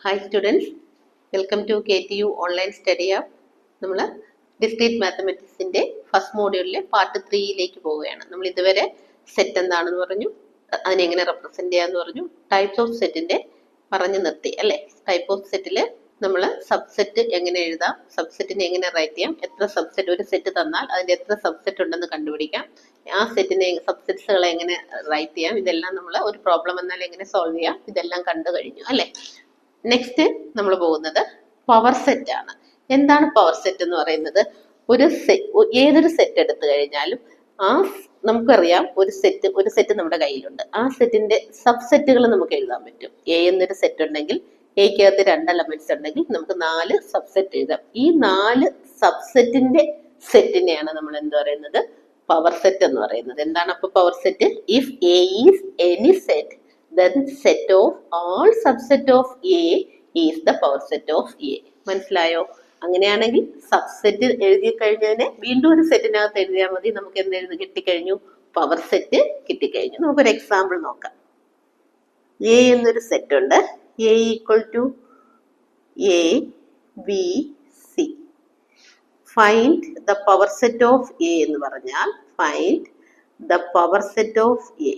Hi students, welcome to KTU online study app. നമ്മൾ discrete മാത്തമാറ്റിക്സിന്റെ first മോഡ്യൂളിലെ part 3യിലേക്ക് പോവുകയാണ്. നമ്മൾ ഇതുവരെ സെറ്റ് എന്താണെന്ന് പറഞ്ഞു, അതിനെങ്ങനെ റെപ്രസെന്റ് ചെയ്യാന്ന് പറഞ്ഞു, ടൈപ്സ് ഓഫ് സെറ്റിന്റെ പറഞ്ഞു നിർത്തി അല്ലേ. ടൈപ്പ് ഓഫ് സെറ്റിൽ നമ്മൾ സബ്സെറ്റ് എങ്ങനെ എഴുതാം, സബ്സെറ്റിനെ എങ്ങനെ റൈറ്റ് ചെയ്യാം, എത്ര സബ്സെറ്റ് ഒരു സെറ്റ് തന്നാൽ അതിന്റെ എത്ര സബ്സെറ്റ് ഉണ്ടെന്ന് കണ്ടുപിടിക്കാം, ആ സെറ്റിനെ സബ്സെറ്റ്സുകളെ എങ്ങനെ റൈറ്റ് ചെയ്യാം, ഇതെല്ലാം നമ്മൾ ഒരു പ്രോബ്ലം എന്നാൽ എങ്ങനെ സോൾവ് ചെയ്യാം, ഇതെല്ലാം കണ്ടു കഴിഞ്ഞു അല്ലേ. നെക്സ്റ്റ് നമ്മൾ പോകുന്നത് പവർ സെറ്റ് ആണ്. എന്താണ് പവർ സെറ്റ് എന്ന് പറയുന്നത്? ഏതൊരു സെറ്റ് എടുത്തു കഴിഞ്ഞാലും നമുക്കറിയാം ഒരു സെറ്റ് നമ്മുടെ കയ്യിലുണ്ട്. ആ സെറ്റിന്റെ സബ്സെറ്റുകൾ നമുക്ക് എഴുതാൻ പറ്റും. എ എന്നൊരു സെറ്റ് ഉണ്ടെങ്കിൽ എക്കകത്ത് 2 എലമെന്റ്സ് ഉണ്ടെങ്കിൽ നമുക്ക് 4 സബ്സെറ്റ് എഴുതാം. ഈ 4 സബ്സെറ്റിന്റെ സെറ്റിനെയാണ് നമ്മൾ എന്ത് പറയുന്നത്? പവർ സെറ്റ് എന്ന് പറയുന്നത്. എന്താണ് അപ്പൊ power set? If A is any set then set of all subset of A is the power set of A. മനസ്സിലായോ? അങ്ങനെയാണെങ്കിൽ സബ്സെറ്റ് എഴുതി കഴിഞ്ഞതിനെ വീണ്ടും ഒരു സെറ്റിനകത്ത് എഴുതിയാൽ മതി. നമുക്ക് എന്ത് കിട്ടിക്കഴിഞ്ഞു? Power set കിട്ടിക്കഴിഞ്ഞു. നമുക്കൊരു എക്സാമ്പിൾ നോക്കാം. എ എന്നൊരു സെറ്റ് ഉണ്ട്. A equal to A B C. Find the power set of A എന്ന് പറഞ്ഞാൽ find the power set of A.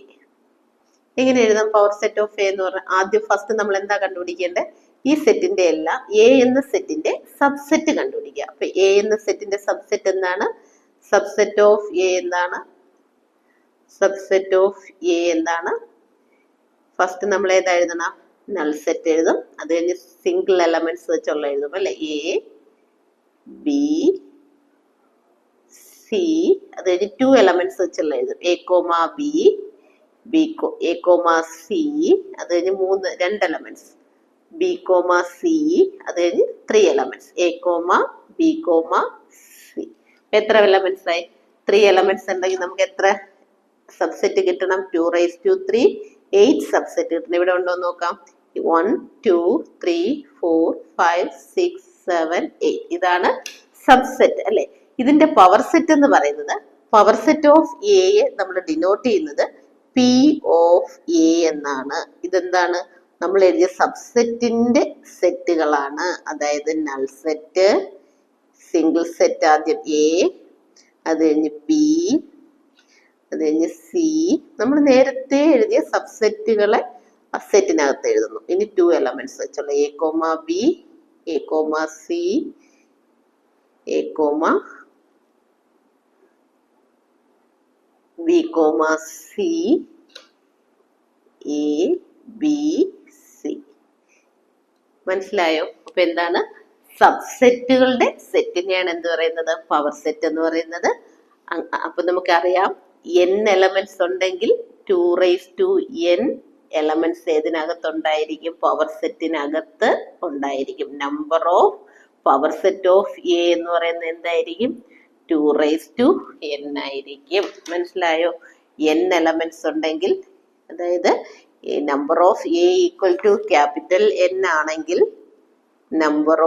എങ്ങനെ എഴുതാം പവർ സെറ്റ് ഓഫ് എ എന്ന് പറഞ്ഞാൽ? ആദ്യം ഫസ്റ്റ് നമ്മൾ എന്താ കണ്ടുപിടിക്കേണ്ടത്? ഈ സെറ്റിന്റെ എല്ലാം എ എന്ന സെറ്റിന്റെ സബ്സെറ്റ് കണ്ടുപിടിക്കുക. അപ്പൊ എ എന്ന സെറ്റിന്റെ സബ്സെറ്റ് എന്താണ്? സബ്സെറ്റ് ഓഫ് എ എന്താണ്? സബ്സെറ്റ് ഓഫ് എ എന്താണ്? ഫസ്റ്റ് നമ്മൾ ഏതാ എഴുതണം? നൾ സെറ്റ് എഴുതും. അത് കഴിഞ്ഞ് സിംഗിൾ എലമെന്റ്സ് വെച്ചുള്ള എഴുതും അല്ലെ. A B C. അത് കഴിഞ്ഞ് 2 എലമെന്റ്സ് വെച്ചുള്ള എഴുതും. A comma B, A comma C. അത് കഴിഞ്ഞ് 2 എലമെന്റ്സ് ബി കോമ സി. അത് കഴിഞ്ഞ് 3 elements A comma B comma C. എത്ര എലമെന്റ്സ് ആയി? 3 എലമെന്റ്സ് ഉണ്ടെങ്കിൽ നമുക്ക് എത്ര സബ്സെറ്റ് കിട്ടണം? 2⁻3 8 സബ്സെറ്റ് കിട്ടണം. ഇവിടെ ഉണ്ടോ നോക്കാം. 1 2 3 4 5 6 7 8. ഇതാണ് സബ്സെറ്റ് അല്ലെ. ഇതിന്റെ പവർ സെറ്റ് എന്ന് പറയുന്നത്, പവർ സെറ്റ് ഓഫ് എയെ നമ്മൾ ഡിനോട്ട് ചെയ്യുന്നത് P ഓഫ് എ എന്നാണ്. ഇതെന്താണ്? നമ്മൾ എഴുതിയ സബ്സെറ്റിന്റെ സെറ്റുകളാണ്. അതായത് നൾ സെറ്റ്, സിംഗിൾ സെറ്റ് ആദ്യം എ, അത് കഴിഞ്ഞ് ബി, അത് കഴിഞ്ഞ് സി. നമ്മൾ നേരത്തെ എഴുതിയ സബ്സെറ്റുകളെ സെറ്റിനകത്ത് എഴുതുന്നു. ഇനി 2 എലമെന്റ്സ് വെച്ചുള്ള A comma B, A comma C, A comma B comma C, A B C. മനസ്സിലായോ? അപ്പൊ എന്താണ്? സബ്സെറ്റുകളുടെ സെറ്റിനെയാണ് എന്ത് പറയുന്നത്? പവർ സെറ്റ് എന്ന് പറയുന്നത്. അപ്പൊ നമുക്കറിയാം n എലമെന്റ്സ് ഉണ്ടെങ്കിൽ 2⁻n എലമെന്റ്സ് ഏതിനകത്തുണ്ടായിരിക്കും? പവർ സെറ്റിനകത്ത് ഉണ്ടായിരിക്കും. Number of power set of A എന്ന് പറയുന്നത് എന്തായിരിക്കും? 2⁻n ആയിരിക്കും. മനസ്സിലായോ? n എലമെന്റ്സ് ഉണ്ടെങ്കിൽ, അതായത് number of A equal to capital N ആണെങ്കിൽ, number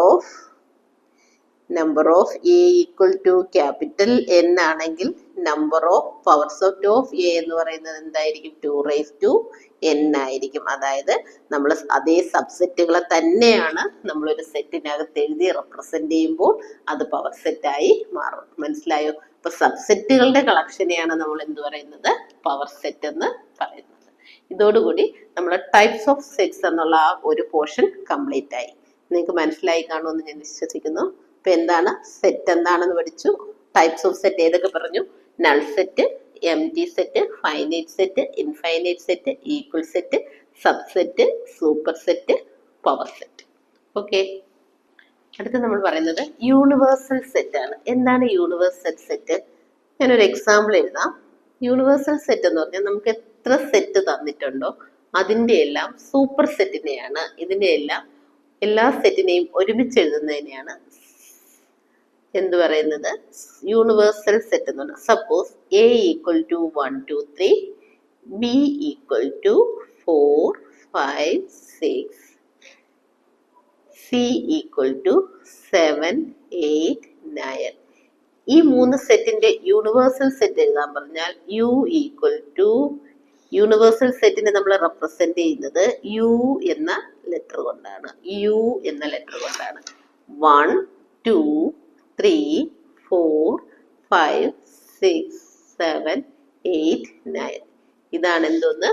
of A equal to capital N ആണെങ്കിൽ number of power set of A എന്ന് പറയുന്നത് എന്തായിരിക്കും? 2⁻n ആയിരിക്കും. അതായത് നമ്മൾ അതേ സബ്സെറ്റുകളെ തന്നെയാണ് നമ്മളൊരു സെറ്റിനകത്ത് എഴുതി റെപ്രസെന്റ് ചെയ്യുമ്പോൾ അത് പവർ സെറ്റായി മാറും. മനസ്സിലായോ? അപ്പൊ സബ്സെറ്റുകളുടെ കളക്ഷനെയാണ് നമ്മൾ എന്ത് പറയുന്നത്? പവർ സെറ്റ് എന്ന് പറയുന്നത്. ഇതോടുകൂടി നമ്മൾ ടൈപ്സ് ഓഫ് സെറ്റ്സ് എന്നുള്ള ആ ഒരു പോർഷൻ കംപ്ലീറ്റ് ആയി. നിങ്ങൾക്ക് മനസ്സിലായി കാണുമെന്ന് ഞാൻ വിശ്വസിക്കുന്നു. അപ്പൊ എന്താണ് സെറ്റ് എന്താണെന്ന് പഠിച്ചു. ടൈപ്സ് ഓഫ് സെറ്റ് ഏതൊക്കെ പറഞ്ഞു? Null set, empty set, finite set, infinite set, equal set, subset, super set, power set. Okay. അടുത്ത് നമ്മൾ പറയുന്നത് യൂണിവേഴ്സൽ സെറ്റ് ആണ്. എന്താണ് യൂണിവേഴ്സൽ സെറ്റ്? ഞാനൊരു എക്സാമ്പിൾ എഴുതാം. യൂണിവേഴ്സൽ സെറ്റ് എന്ന് പറഞ്ഞാൽ നമുക്ക് എത്ര സെറ്റ് തന്നിട്ടുണ്ടോ അതിന്റെ എല്ലാം സൂപ്പർ സെറ്റിനെയാണ്, ഇതിന്റെ എല്ലാം എല്ലാ സെറ്റിനെയും ഒരുമിച്ച് എഴുതുന്നതിനെയാണ് എന്ത് പറയുന്നത്? യൂണിവേഴ്സൽ സെറ്റ് എന്ന് പറഞ്ഞാൽ suppose A equal to 1 2 3, B equal to 4 5 6, C equal to 7 8 9. ഈ 3 സെറ്റിന്റെ യൂണിവേഴ്സൽ സെറ്റ് എഴുതാൻ പറഞ്ഞാൽ യു ഈക്വൽ ടു യൂണിവേഴ്സൽ സെറ്റിനെ നമ്മൾ റെപ്രസെന്റ് ചെയ്യുന്നത് യു എന്ന ലെറ്റർ കൊണ്ടാണ്. യു എന്ന ലെറ്റർ കൊണ്ടാണ്. 1 2 3 4 5 6 7 8 9. ഇതാണ് എന്തോന്ന്?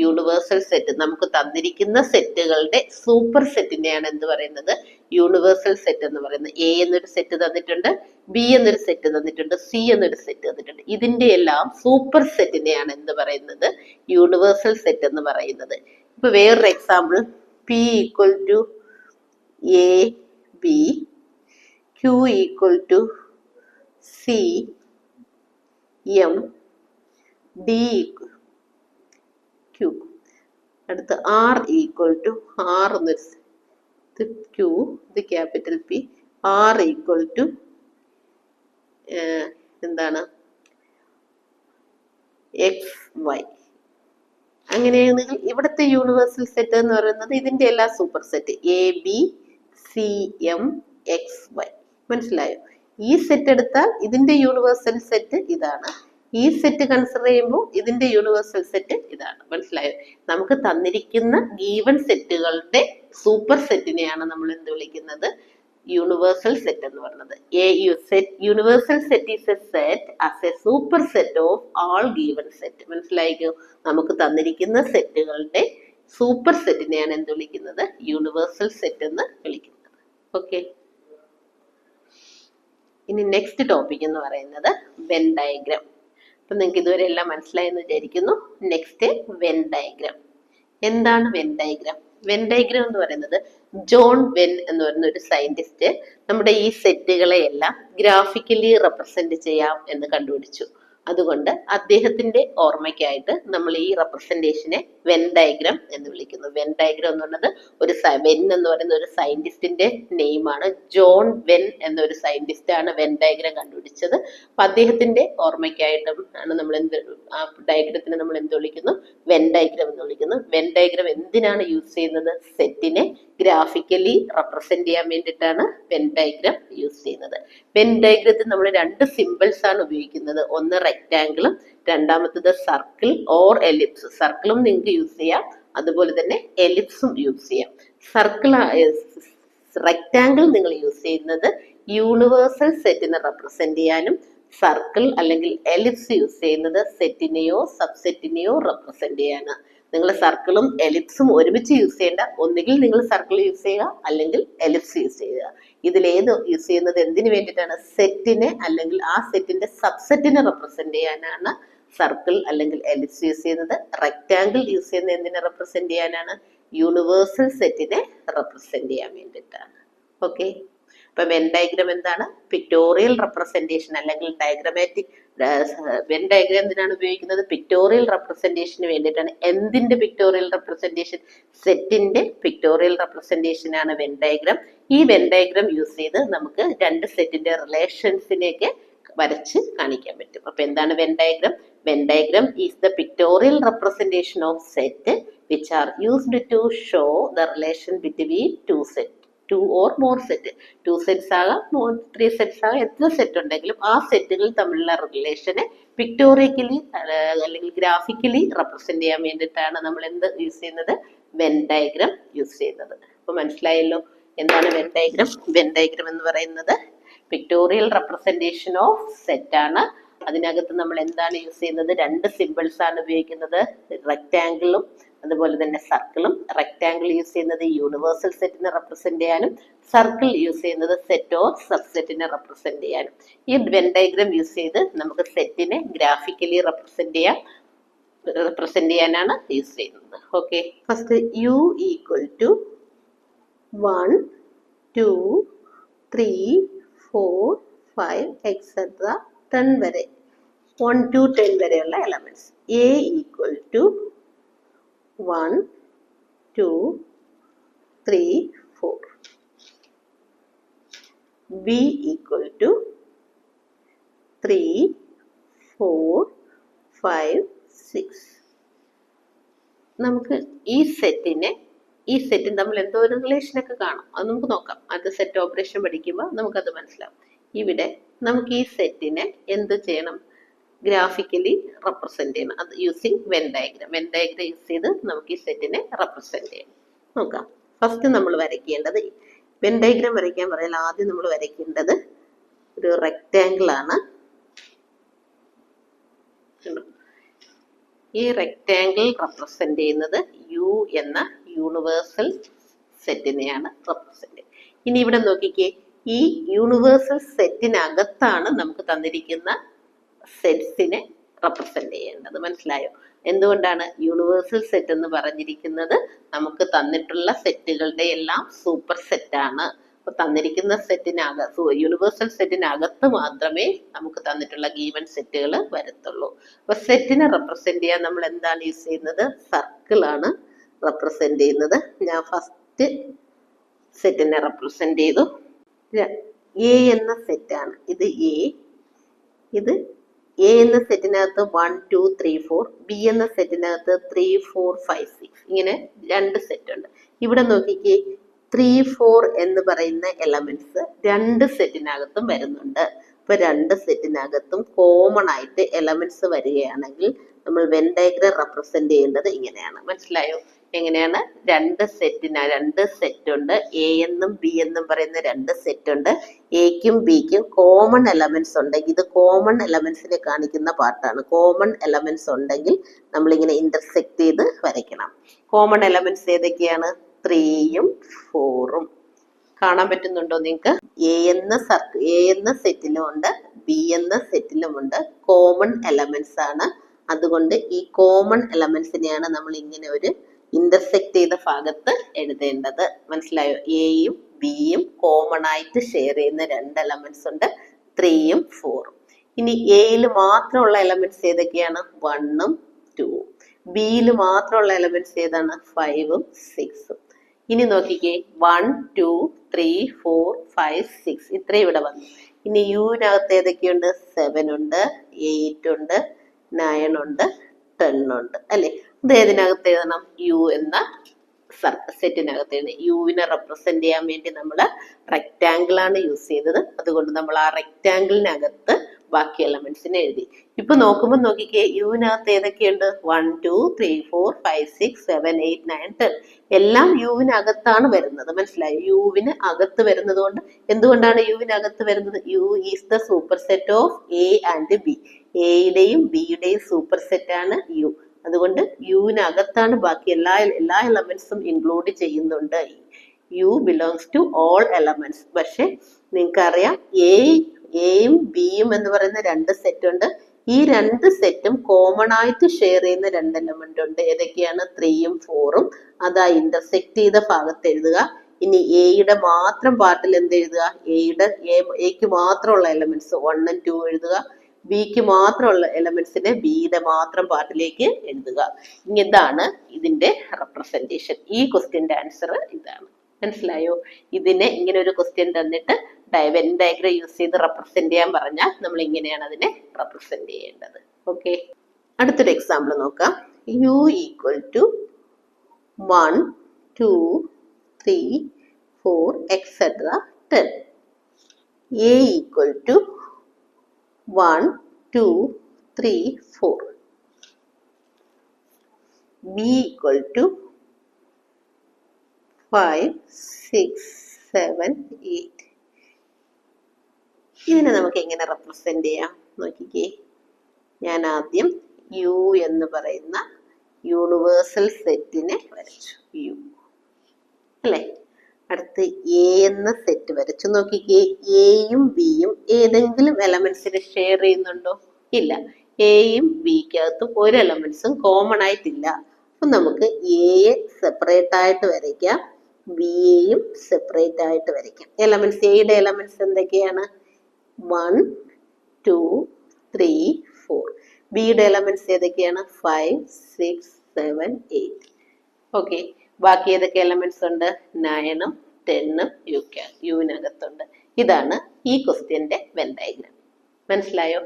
Universal set. നമുക്ക് തന്നിരിക്കുന്ന സെറ്റുകളുടെ സൂപ്പർ സെറ്റിനെയാണ് എന്ത് പറയുന്നത്? യൂണിവേഴ്സൽ സെറ്റ് എന്ന് പറയുന്നത്. എ എന്നൊരു സെറ്റ് തന്നിട്ടുണ്ട്, ബി എന്നൊരു സെറ്റ് തന്നിട്ടുണ്ട്, സി എന്നൊരു സെറ്റ് തന്നിട്ടുണ്ട്. ഇതിന്റെ എല്ലാം സൂപ്പർ സെറ്റിനെയാണ് എന്ത് പറയുന്നത്? യൂണിവേഴ്സൽ സെറ്റ് എന്ന് പറയുന്നത്. ഇപ്പൊ വേറൊരു example, P equal to A B, Q equal to C M, D Q. അടുത്ത് ആർ ഈക്വൽ ടു ആർ എന്നൊരു ക്യൂ, ഇത് capital P. R equal to എന്താണ്? X Y. അങ്ങനെയാണെങ്കിൽ ഇവിടുത്തെ യൂണിവേഴ്സൽ സെറ്റ് എന്ന് പറയുന്നത് ഇതിന്റെ എല്ലാ superset A B C M X Y. മനസ്സിലായോ? ഈ സെറ്റ് എടുത്താൽ ഇതിന്റെ യൂണിവേഴ്സൽ സെറ്റ് ഇതാണ്. ഈ സെറ്റ് കൺസിഡർ ചെയ്യുമ്പോൾ ഇതിന്റെ യൂണിവേഴ്സൽ സെറ്റ് ഇതാണ്. മനസ്സിലായോ? നമുക്ക് തന്നിരിക്കുന്ന ഗീവൺ സെറ്റുകളുടെ സൂപ്പർ സെറ്റിനെയാണ് നമ്മൾ എന്ത് വിളിക്കുന്നത്? യൂണിവേഴ്സൽ സെറ്റ് എന്ന് പറയുന്നത്. Universal set is a set as a superset of all given set. മനസ്സിലായിക്കോ? നമുക്ക് തന്നിരിക്കുന്ന സെറ്റുകളുടെ സൂപ്പർ സെറ്റിനെയാണ് എന്ത് വിളിക്കുന്നത്? യൂണിവേഴ്സൽ സെറ്റ് എന്ന് വിളിക്കുന്നത്. ഓക്കെ. ഇനി നെക്സ്റ്റ് ടോപ്പിക് എന്ന് പറയുന്നത് വെൻ ഡയഗ്രാം. അപ്പൊ നിങ്ങൾക്ക് ഇതുവരെ എല്ലാം മനസ്സിലായെന്ന് വിചാരിക്കുന്നു. Next when diagram. എന്താണ് വെൻ ഡയഗ്രാം? വെൻ ഡയഗ്രാം എന്ന് പറയുന്നത് ജോൺ വെൻ എന്ന് പറയുന്ന ഒരു സയന്റിസ്റ്റ് നമ്മുടെ ഈ സെറ്റുകളെ എല്ലാം ഗ്രാഫിക്കലി റെപ്രസെന്റ് ചെയ്യാം എന്ന് കണ്ടുപിടിച്ചു. അതുകൊണ്ട് അദ്ദേഹത്തിന്റെ ഓർമ്മയ്ക്കായിട്ട് നമ്മൾ ഈ റെപ്രസെന്റേഷനെ വെൻ ഡയഗ്രാം എന്ന് വിളിക്കുന്നു. വെൻ ഡയഗ്രാം എന്ന് പറയുന്നത് വെൻ എന്ന് പറയുന്ന ഒരു സയന്റിസ്റ്റിന്റെ നെയിമാണ്. ജോൺ വെൻ എന്നൊരു സയന്റിസ്റ്റ് ആണ് വെൻ ഡയഗ്രാം കണ്ടുപിടിച്ചത്. അപ്പൊ അദ്ദേഹത്തിന്റെ ഓർമ്മയ്ക്കായിട്ടും ആണ് നമ്മൾ ആ ഡയഗ്രത്തിനെ നമ്മൾ എന്ത് വിളിക്കുന്നു? വെൻ ഡയഗ്രാം എന്ന് വിളിക്കുന്നു. വെൻ ഡയഗ്രാം എന്തിനാണ് യൂസ് ചെയ്യുന്നത്? സെറ്റിനെ ഗ്രാഫിക്കലി റെപ്രസെന്റ് ചെയ്യാൻ വേണ്ടിയിട്ടാണ് വെൻ ഡയഗ്രാം യൂസ് ചെയ്യുന്നത്. വെൻ ഡയഗ്രത്തിൽ നമ്മൾ രണ്ട് സിമ്പിൾസ് ആണ് ഉപയോഗിക്കുന്നത്. ഒന്ന് റെക്റ്റാങ്കിളും രണ്ടാമത്തത് സർക്കിൾ ഓർ എലിപ്സ്. സർക്കിളും നിങ്ങൾക്ക് യൂസ് ചെയ്യാം, അതുപോലെ തന്നെ എലിപ്സും യൂസ് ചെയ്യാം. റെക്റ്റാങ്കിൾ നിങ്ങൾ യൂസ് ചെയ്യുന്നത് യൂണിവേഴ്സൽ സെറ്റിനെ റെപ്രസെന്റ് ചെയ്യാനും, സർക്കിൾ അല്ലെങ്കിൽ എലിപ്സ് യൂസ് ചെയ്യുന്നത് സെറ്റിനെയോ സബ്സെറ്റിനെയോ റെപ്രസെന്റ് ചെയ്യാനാണ്. നിങ്ങൾ സർക്കിളും എലിപ്സും ഒരുമിച്ച് യൂസ് ചെയ്യേണ്ട. ഒന്നുകിൽ നിങ്ങൾ സർക്കിൾ യൂസ് ചെയ്യുക, അല്ലെങ്കിൽ എലിപ്സ് യൂസ് ചെയ്യുക. ഇതിലേത് യൂസ് ചെയ്യുന്നത് എന്തിനു വേണ്ടിയിട്ടാണ്? സെറ്റിനെ അല്ലെങ്കിൽ ആ സെറ്റിന്റെ സബ്സെറ്റിനെ റെപ്രസെന്റ് ചെയ്യാനാണ് സർക്കിൾ അല്ലെങ്കിൽ എലിപ്സ് യൂസ് ചെയ്യുന്നത്. റെക്റ്റാങ്കിൾ യൂസ് ചെയ്യുന്നത് എന്തിനെ റെപ്രസെന്റ് ചെയ്യാനാണ്? യൂണിവേഴ്സൽ സെറ്റിനെ റെപ്രസെന്റ് ചെയ്യാൻ വേണ്ടിയിട്ടാണ്. ഓക്കെ. അപ്പൊ വെൻ ഡയഗ്രാം എന്താണ്? പിക്ടോറിയൽ റെപ്രസെന്റേഷൻ അല്ലെങ്കിൽ ഡയഗ്രമാറ്റിക്. വെൻ ഡയഗ്രാം എന്തിനാണ് ഉപയോഗിക്കുന്നത്? പിക്ടോറിയൽ റെപ്രസെന്റേഷന് വേണ്ടിയിട്ടാണ്. എന്തിന്റെ പിക്ടോറിയൽ റെപ്രസെന്റേഷൻ? സെറ്റിന്റെ പിക്ടോറിയൽ റെപ്രസെന്റേഷൻ ആണ് വെൻ ഡയഗ്രാം. ഈ വെൻ ഡയഗ്രാം യൂസ് ചെയ്ത് നമുക്ക് രണ്ട് സെറ്റിന്റെ റിലേഷൻസിനെയൊക്കെ വരച്ച് കാണിക്കാൻ പറ്റും. അപ്പൊ എന്താണ് when diagram? When diagram is the pictorial representation of set which are used to show the relation between two or more set. 2 sets ആകാം, 3 sets ആകാം, എത്ര സെറ്റ് ഉണ്ടെങ്കിലും ആ സെറ്റുകൾ തമ്മിലുള്ള റിലേഷനെ പിക്ടോറിക്കലി അല്ലെങ്കിൽ ഗ്രാഫിക്കലി റെപ്രസെന്റ് ചെയ്യാൻ വേണ്ടിയിട്ടാണ് നമ്മൾ എന്ത് യൂസ് ചെയ്യുന്നത്? വെൻ ഡയഗ്രാം യൂസ് ചെയ്യുന്നത്. അപ്പൊ മനസ്സിലായല്ലോ എന്താണ് വെൻ ഡയഗ്രാം? വെൻ ഡയഗ്രാം എന്ന് പറയുന്നത് പിക്ടോറിയൽ റെപ്രസെന്റേഷൻ ഓഫ് സെറ്റ് ആണ്. അതിനകത്ത് നമ്മൾ എന്താണ് യൂസ് ചെയ്യുന്നത്? രണ്ട് സിമ്പിൾസ് ആണ് ഉപയോഗിക്കുന്നത്, റെക്റ്റാങ്കിളും അതുപോലെ തന്നെ സർക്കിളും. റെക്റ്റാങ്കിൾ യൂസ് ചെയ്യുന്നത് യൂണിവേഴ്സൽ സെറ്റിനെ റെപ്രസെന്റ് ചെയ്യാനും, സർക്കിൾ യൂസ് ചെയ്യുന്നത് സെറ്റ് ഓർ സബ്സെറ്റിനെ റെപ്രസെന്റ് ചെയ്യാനും. ഈ വെൻ ഡയഗ്രാം യൂസ് ചെയ്ത് നമുക്ക് സെറ്റിനെ ഗ്രാഫിക്കലി റെപ്രസെന്റ് ചെയ്യാനാണ് യൂസ് ചെയ്യുന്നത്. Okay. First U equal to 1 2 3 4 5 etcetera 10 വരെ, 1 to 10 വരെയുള്ള elements. A equal to 1 2 3 4. B equal to 3 4 5 6. നമുക്ക് ഈ സെറ്റും തമ്മിൽ എന്തോ ഒരു റിലേഷനൊക്കെ കാണും. അത് നമുക്ക് നോക്കാം. അത് സെറ്റ് ഓപ്പറേഷൻ പഠിക്കുമ്പോൾ നമുക്കത് മനസ്സിലാവും. ഇവിടെ നമുക്ക് ഈ സെറ്റിനെ എന്ത് ചെയ്യണം? ഗ്രാഫിക്കലി റെപ്രസെന്റ് ചെയ്യണം. അത് യൂസിങ് വെൻ ഡയഗ്രാം യൂസ് ചെയ്ത് നമുക്ക് ഈ സെറ്റിനെ റെപ്രസെന്റ് ചെയ്യാം. നോക്കാം. ഫസ്റ്റ് നമ്മൾ വരയ്ക്കേണ്ടത് വെൻ ഡയഗ്രാം വരയ്ക്കാൻ പറഞ്ഞാൽ ആദ്യം നമ്മൾ വരയ്ക്കേണ്ടത് ഒരു റെക്റ്റാങ്കിൾ ആണ്. ഈ റെക്റ്റാങ്കിൾ റെപ്രസെന്റ് ചെയ്യുന്നത് യു എന്ന യൂണിവേഴ്സൽ സെറ്റിനെയാണ് റെപ്രസെന്റ് ചെയ്യുന്നത്. ഇനി ഇവിടെ നോക്കിക്കേ, ഈ യൂണിവേഴ്സൽ സെറ്റിനകത്താണ് നമുക്ക് തന്നിരിക്കുന്ന സെറ്റ്സിനെ റെപ്രസെന്റ് ചെയ്യേണ്ടത്. മനസ്സിലായോ? എന്തുകൊണ്ടാണ് യൂണിവേഴ്സൽ സെറ്റ് എന്ന് പറഞ്ഞിരിക്കുന്നത്? നമുക്ക് തന്നിട്ടുള്ള സെറ്റുകളുടെ എല്ലാം സൂപ്പർ സെറ്റാണ്. അപ്പൊ തന്നിരിക്കുന്ന യൂണിവേഴ്സൽ സെറ്റിനകത്ത് മാത്രമേ നമുക്ക് തന്നിട്ടുള്ള ഗീവൻ സെറ്റുകൾ വരത്തുള്ളൂ. അപ്പൊ സെറ്റിനെ റെപ്രസെന്റ് ചെയ്യാൻ നമ്മൾ എന്താണ് യൂസ് ചെയ്യുന്നത്? സർക്കിൾ ആണ് റെപ്രസെന്റ് ചെയ്യുന്നത്. ഞാൻ ഫസ്റ്റ് സെറ്റിനെ റെപ്രസെന്റ് ചെയ്തു. എ എന്ന സെറ്റാണ് ഇത്. ഇത് എ എന്ന സെറ്റിനകത്ത് 1 2 3 4, ബി എന്ന സെറ്റിനകത്ത് 3 4 5 6, ഇങ്ങനെ രണ്ട് സെറ്റ് ഉണ്ട്. ഇവിടെ നോക്കിക്കേ, 3 4 എന്ന് പറയുന്ന എലമെന്റ്സ് രണ്ട് സെറ്റിനകത്തും വരുന്നുണ്ട്. ഇപ്പൊ രണ്ട് സെറ്റിനകത്തും കോമൺ ആയിട്ട് എലമെന്റ്സ് വരികയാണെങ്കിൽ നമ്മൾ വെൻ ഡയഗ്രാം റെപ്രസെന്റ് ചെയ്യേണ്ടത് ഇങ്ങനെയാണ്. മനസ്സിലായോ? എങ്ങനെയാണ്? രണ്ട് സെറ്റ് ഉണ്ട്. എ എന്നും ബി എന്നും പറയുന്ന രണ്ട് സെറ്റ് ഉണ്ട്. എക്കും ബിക്കും കോമൺ എലമെന്റ്സ് ഉണ്ടെങ്കിൽ, ഇത് കോമൺ എലമെന്റ്സിനെ കാണിക്കുന്ന പാർട്ടാണ്. കോമൺ എലമെന്റ്സ് ഉണ്ടെങ്കിൽ നമ്മളിങ്ങനെ ഇന്റർസെക്ട് ചെയ്ത് വരയ്ക്കണം. കോമൺ എലമെന്റ്സ് ഏതൊക്കെയാണ്? 3ഉം 4ഉം. കാണാൻ പറ്റുന്നുണ്ടോ നിങ്ങൾക്ക്? എ എന്ന സെറ്റിലും ഉണ്ട്, ബി എന്ന സെറ്റിലും ഉണ്ട്. കോമൺ എലമെന്റ്സ് ആണ്. അതുകൊണ്ട് ഈ കോമൺ എലമെന്റ്സിനെയാണ് നമ്മൾ ഇങ്ങനെ ഒരു ഇന്റർസെക്ട് ചെയ്ത ഭാഗത്ത് എഴുതേണ്ടത്. മനസ്സിലായോ? എയും ബിയും കോമൺ ആയിട്ട് ഷെയർ ചെയ്യുന്ന രണ്ട് എലമെന്റ്സ് ഉണ്ട്, 3ഉം 4ഉം. ഇനി എയിൽ മാത്രമുള്ള എലമെന്റ്സ് ഏതൊക്കെയാണ്? 1ഉം 2ഉം. ബിയിൽ മാത്രമുള്ള എലമെന്റ്സ് ഏതാണ്? 5ഉം 6ഉം. ഇനി നോക്കിക്കേ, 1 2 3 4 5 6 ഇത്രയും ഇവിടെ വന്നു. ഇനി യുവിനകത്ത് ഏതൊക്കെയുണ്ട്? 7 ഉണ്ട്, 8 ഉണ്ട്, 9 ഉണ്ട്, 10 ഉണ്ട്, അല്ലെ? ഇത് ഏതിനകത്ത് എഴുതണം? യു എന്ന സെറ്റിനകത്ത് എഴുതി. യുവിനെ റെപ്രസെന്റ് ചെയ്യാൻ വേണ്ടി നമ്മൾ റെക്റ്റാങ്കിൾ ആണ് യൂസ് ചെയ്തത്. അതുകൊണ്ട് നമ്മൾ ആ റെക്റ്റാങ്കിളിനകത്ത് ബാക്കി എലമെന്റ്സിനെ എഴുതി. ഇപ്പൊ നോക്കുമ്പോൾ നോക്കിക്കേ, യുവിനകത്ത് ഏതൊക്കെയുണ്ട്? 1 2 3 4 5 6 7 8 9 10 എല്ലാം യുവിനകത്താണ് വരുന്നത്. മനസ്സിലായോ? യുവിന് അകത്ത് വരുന്നത് കൊണ്ട്, എന്തുകൊണ്ടാണ് യുവിനകത്ത് വരുന്നത്? U is the superset of A and B. എയുടെയും ബിയുടെയും സൂപ്പർ സെറ്റ് ആണ് യു. അതുകൊണ്ട് യുവിനകത്താണ് ബാക്കി എല്ലാ എലമെന്റ്സും ഇൻക്ലൂഡ് ചെയ്യുന്നുണ്ട്. U belongs to all elements. പക്ഷെ നിങ്ങൾക്കറിയാം, എയും ബിയും എന്ന് പറയുന്ന രണ്ട് സെറ്റ് ഉണ്ട്. ഈ രണ്ട് സെറ്റും കോമൺ ആയിട്ട് ഷെയർ ചെയ്യുന്ന രണ്ട് എലമെന്റ് ഉണ്ട്. ഏതൊക്കെയാണ്? 3ഉം 4ഉം. അതാ ഇന്റർസെക്ട് ചെയ്ത ഭാഗത്ത് എഴുതുക. ഇനി എയുടെ മാത്രം പാർട്ടിൽ എന്ത് എഴുതുക? എക്ക് മാത്രമുള്ള എലമെന്റ്സ് 1ഉം 2ഉം എഴുതുക. ബിക്ക് മാത്രമുള്ള എലമെന്റ്സിനെ ബിയുടെ മാത്രം പാർട്ടിലേക്ക് എഴുതുക. ഇതാണ് ഇതിന്റെ റെപ്രസെന്റേഷൻ. ഈ ക്വസ്റ്റ്യന്റെ ആൻസർ ഇതാണ്. മനസ്സിലായോ? ഇതിനെ ഇങ്ങനെ ഒരു ക്വസ്റ്റ്യൻ തന്നിട്ട് വെൻ ഡയഗ്രാം യൂസ് ചെയ്ത് റെപ്രസെന്റ് ചെയ്യാൻ പറഞ്ഞാൽ നമ്മൾ ഇങ്ങനെയാണ് അതിനെ റെപ്രസെന്റ് ചെയ്യേണ്ടത്. ഓക്കെ, അടുത്തൊരു എക്സാമ്പിൾ നോക്കാം. U equal to 1 2 3 4 etcetera 10. A equal to 1 2 3 4. B equal to 5 6 7 8. ഇതിനെ നമുക്ക് എങ്ങനെ റെപ്രസെന്റ് ചെയ്യാം? നോക്കിക്കേ, ഞാൻ ആദ്യം യു എന്ന് പറയുന്ന യൂണിവേഴ്സൽ സെറ്റിനെ വരച്ചു. യു അല്ലെ? അടുത്ത് എ എന്ന സെറ്റ് വരച്ചു. നോക്കിക്കേ, എയും ബിയും ഏതെങ്കിലും എലമെന്റ്സിനെ ഷെയർ ചെയ്യുന്നുണ്ടോ? ഇല്ല. എയും ബിക്കകത്തും ഒരു എലമെന്റ്സും കോമൺ ആയിട്ടില്ല. അപ്പൊ നമുക്ക് എയെ സെപ്പറേറ്റ് ആയിട്ട് വരയ്ക്കാം, ബിയെയും സെപ്പറേറ്റ് ആയിട്ട് വരയ്ക്കാം. എയുടെ എലമെന്റ്സ് എന്തൊക്കെയാണ്? 1 2 3 4. ബിയുടെ എലമെന്റ്സ് ഏതൊക്കെയാണ്? 5 6 7 8. ഓക്കെ, ബാക്കി ഏതൊക്കെ എലമെന്റ്സ് ഉണ്ട്? 9ഉം 10ഉം യുവിനകത്തുണ്ട്. ഇതാണ് ഈ ക്വസ്റ്റ്യന്റെ വെൻ ഡയഗ്രാം. മനസ്സിലായോ?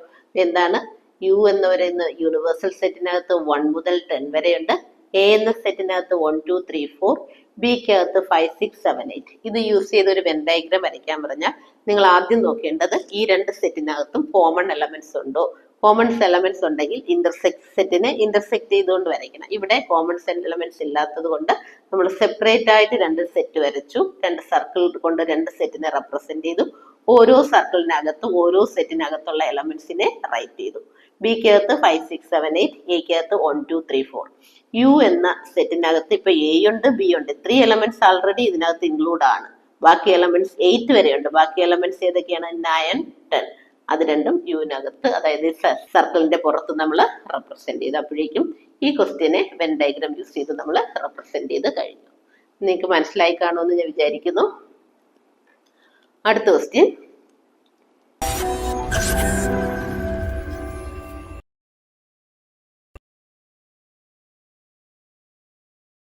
എന്താണ് യു എന്ന് പറയുന്ന യൂണിവേഴ്സൽ സെറ്റിനകത്ത് 1 മുതൽ 10 വരെയുണ്ട്. എ എന്ന സെറ്റിനകത്ത് 1 2 3 4, ബിക്കകത്ത് 5 6 7 8. ഇത് യൂസ് ചെയ്ത് ഒരു വെൻ ഡയഗ്രാം വരയ്ക്കാൻ പറഞ്ഞാൽ നിങ്ങൾ ആദ്യം നോക്കേണ്ടത് ഈ രണ്ട് സെറ്റിനകത്തും കോമൺ എലമെന്റ്സ് ഉണ്ടോ? കോമൺ എലമെന്റ്സ് ഉണ്ടെങ്കിൽ സെറ്റിനെ ഇന്റർസെക്ട് ചെയ്തുകൊണ്ട് വരയ്ക്കണം. ഇവിടെ കോമൺ എലമെന്റ്സ് ഇല്ലാത്തത് കൊണ്ട് നമ്മൾ സെപ്പറേറ്റ് ആയിട്ട് രണ്ട് സെറ്റ് വരച്ചു. രണ്ട് സർക്കിൾ കൊണ്ട് രണ്ട് സെറ്റിനെ റെപ്രസെന്റ് ചെയ്തു. ഓരോ സർക്കിളിനകത്തും ഓരോ സെറ്റിനകത്തുള്ള എലമെന്റ്സിനെ റൈറ്റ് ചെയ്തു. ബിക്കകത്ത് 5 6 7 8, എക്കകത്ത് 1 2 3 4. യു എന്ന സെറ്റിനകത്ത് ഇപ്പൊ എ ഉണ്ട്, ബി ഉണ്ട്. 3 എലമെന്റ്സ് ആൾറെഡി ഇതിനകത്ത് ഇൻക്ലൂഡ് ആണ്. ബാക്കി എലമെന്റ്സ് 8 വരെയുണ്ട്. ബാക്കി എലമെന്റ്സ് ഏതൊക്കെയാണ്? 9 10. അത് രണ്ടും യുവിനകത്ത്, അതായത് സർക്കിളിന്റെ പുറത്ത് നമ്മൾ റെപ്രസെന്റ് ചെയ്തു. അപ്പോഴേക്കും ഈ ക്വസ്റ്റ്യനെ വെൻ ഡയഗ്രാം യൂസ് ചെയ്ത് നമ്മൾ റെപ്രസെന്റ് ചെയ്ത് കഴിഞ്ഞു. നിങ്ങൾക്ക് മനസ്സിലായി കാണുമെന്ന് ഞാൻ വിചാരിക്കുന്നു. അടുത്ത ക്വസ്റ്റ്യൻ,